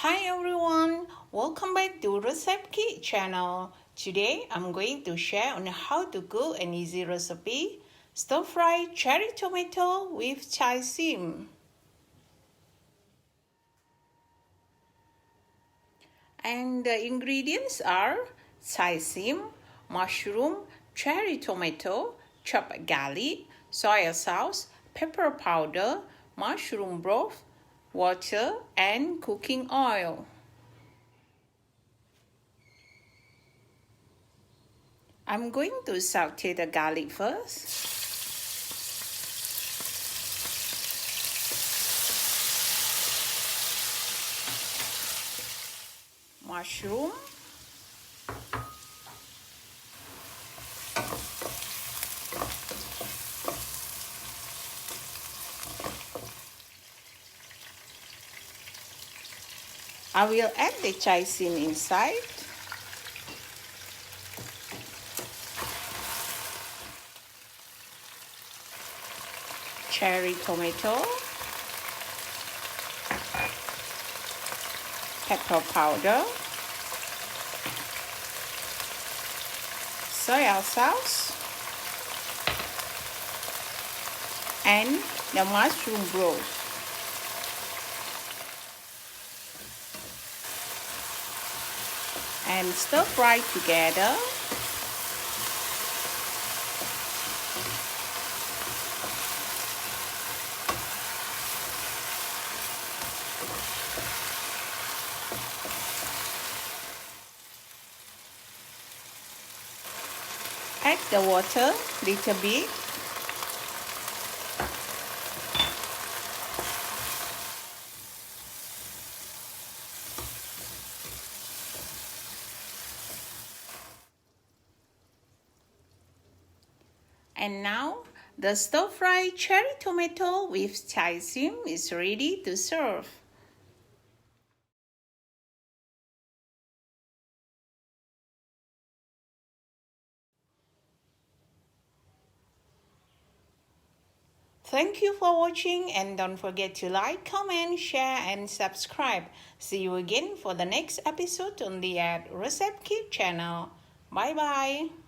Hi everyone, welcome back to Recipe Kit channel. Today I'm going to share on how to cook an easy recipe, stir-fried cherry tomato with Chye Sim. And the ingredients are Chye Sim, mushroom, cherry tomato, chopped garlic, soy sauce, pepper powder, mushroom broth, water, and cooking oil. I'm going to saute the garlic first. Mushroom. I will add the Chye Sim inside. Cherry tomato. Pepper powder. Soy sauce. And the mushroom broth. And stir fry together. Add the water little bit. And now the stir-fried cherry tomato with Chye Sim is ready to serve. Thank you for watching and don't forget to like, comment, share and subscribe. See you again for the next episode on the Recipe Kit channel. Bye bye.